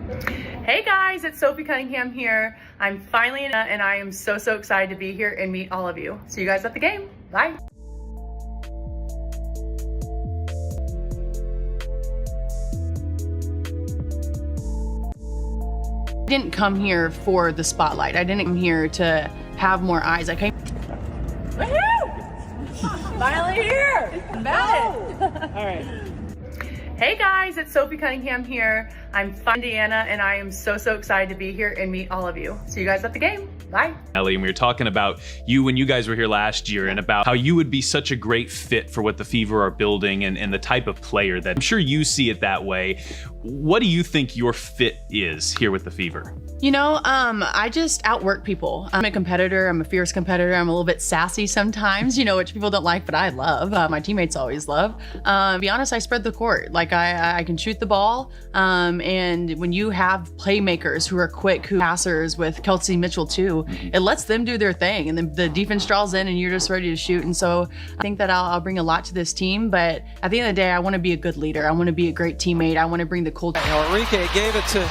Hey guys, it's Sophie Cunningham here. I'm finally in and I am so excited to be here and meet all of you. See you guys at the game. Bye. I didn't come here for the spotlight. I didn't come here to have more eyes. I came. Woohoo! Finally here. All right. Hey guys, it's Sophie Cunningham here. I'm from Indiana and I am so excited to be here and meet all of you. See you guys at the game. Bye. Ellie, and we were talking about you when you guys were here last year and about how you would be such a great fit for what the Fever are building and the type of player that I'm sure you see it that way. What do you think your fit is here with the Fever? You know, I just outwork people. I'm a competitor. I'm a fierce competitor. I'm a little bit sassy sometimes, you know, which people don't like, but I love. My teammates always love. To be honest, I spread the court. Like I can shoot the ball. And when you have playmakers who are quick, who passers with Kelsey Mitchell too, it lets them do their thing. And then the defense draws in and you're just ready to shoot. And so I think that I'll bring a lot to this team. But at the end of the day, I want to be a good leader. I want to be a great teammate. I want to bring the culture. Enrique gave it to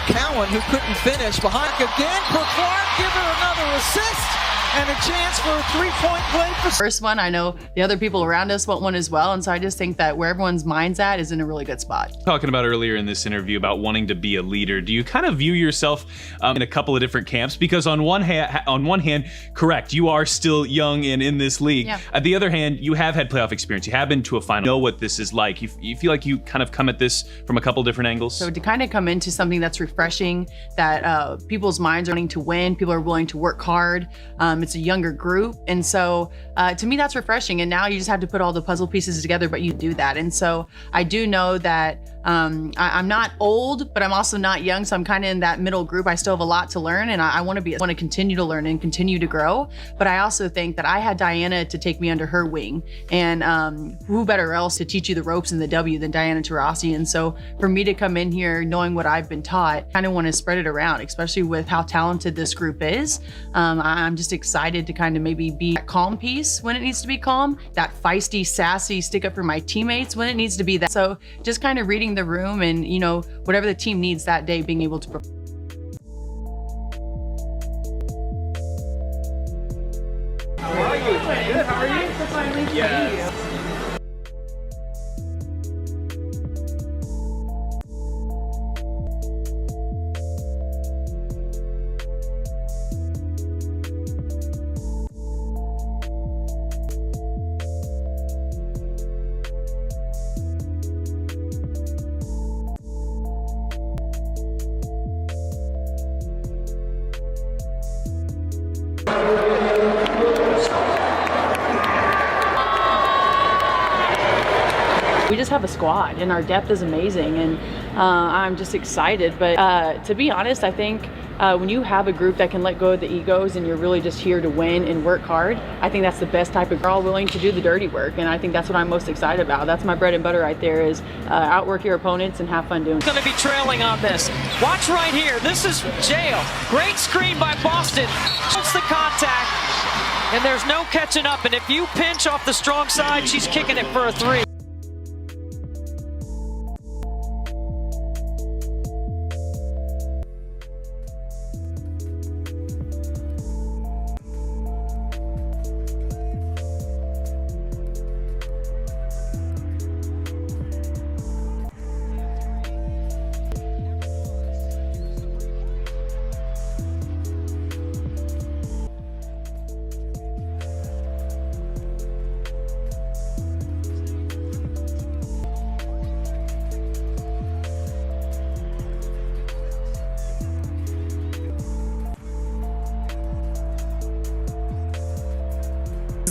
Cowan, who couldn't finish. Behind again for Clark, give her another assist and a chance for a three-point play. First one, I know the other people around us want one as well, and so I just think that where everyone's mind's at is in a really good spot. Talking about earlier in this interview about wanting to be a leader, do you kind of view yourself in a couple of different camps? Because on one hand, correct, you are still young and in this league. Yeah. On the other hand, you have had playoff experience. You have been to a final. You know what this is like. You feel like you kind of come at this from a couple different angles? So to kind of come into something that's refreshing, that people's minds are wanting to win, people are willing to work hard. It's a younger group. And so to me, that's refreshing. And now you just have to put all the puzzle pieces together, but you do that. And so I do know that I'm not old, but I'm also not young. So I'm kind of in that middle group. I still have a lot to learn and I want to continue to learn and continue to grow. But I also think that I had Diana to take me under her wing, and who better else to teach you the ropes in the W than Diana Taurasi. And so for me to come in here knowing what I've been taught, I kind of want to spread it around, especially with how talented this group is. I'm just excited to kind of maybe be that calm piece when it needs to be calm, that feisty, sassy, stick up for my teammates when it needs to be that. So just kind of reading the room and, you know, whatever the team needs that day, being able to perform. How are you? Good, how are you? So finally to meet you. We just have a squad and our depth is amazing, and I'm just excited. But to be honest, I think when you have a group that can let go of the egos and you're really just here to win and work hard, I think that's the best type of girl, willing to do the dirty work. And I think that's what I'm most excited about. That's my bread and butter right there, is outwork your opponents and have fun doing it. Going to be trailing on this. Watch right here. This is Jail. Great screen by Boston. It's the contact, and there's no catching up. And if you pinch off the strong side, she's kicking it for a three.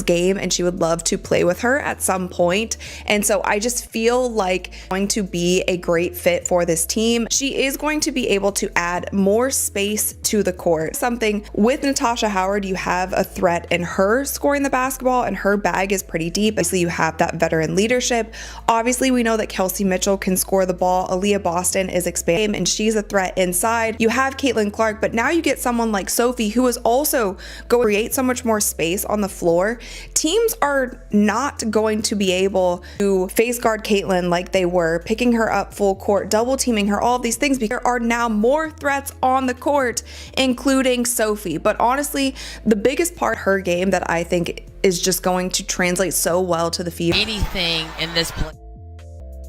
game and she would love to play with her at some point. And so I just feel like going to be a great fit for this team. She is going to be able to add more space to the court. Something with Natasha Howard, you have a threat in her scoring the basketball, and her bag is pretty deep. Obviously, you have that veteran leadership. Obviously, we know that Kelsey Mitchell can score the ball. Aaliyah Boston is expanding and she's a threat inside. You have Caitlin Clark, but now you get someone like Sophie, who is also going to create so much more space on the floor. teams are not going to be able to face guard Caitlin like they were, picking her up full court, double teaming her, all of these things, because there are now more threats on the court, including Sophie. But honestly, the biggest part of her game that I think is just going to translate so well to the Fever. Anything in this play,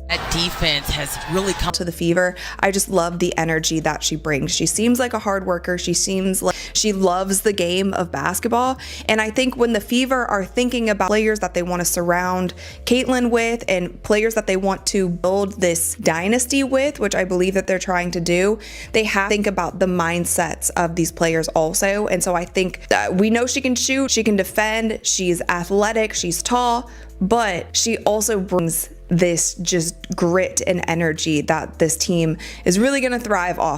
that defense has really come to the Fever. I just love the energy that she brings. She seems like a hard worker. She seems like she loves the game of basketball. And I think when the Fever are thinking about players that they want to surround Caitlin with and players that they want to build this dynasty with, which I believe that they're trying to do, they have to think about the mindsets of these players also. And so I think that we know she can shoot, she can defend, she's athletic, she's tall, but she also brings this just grit and energy that this team is really going to thrive off.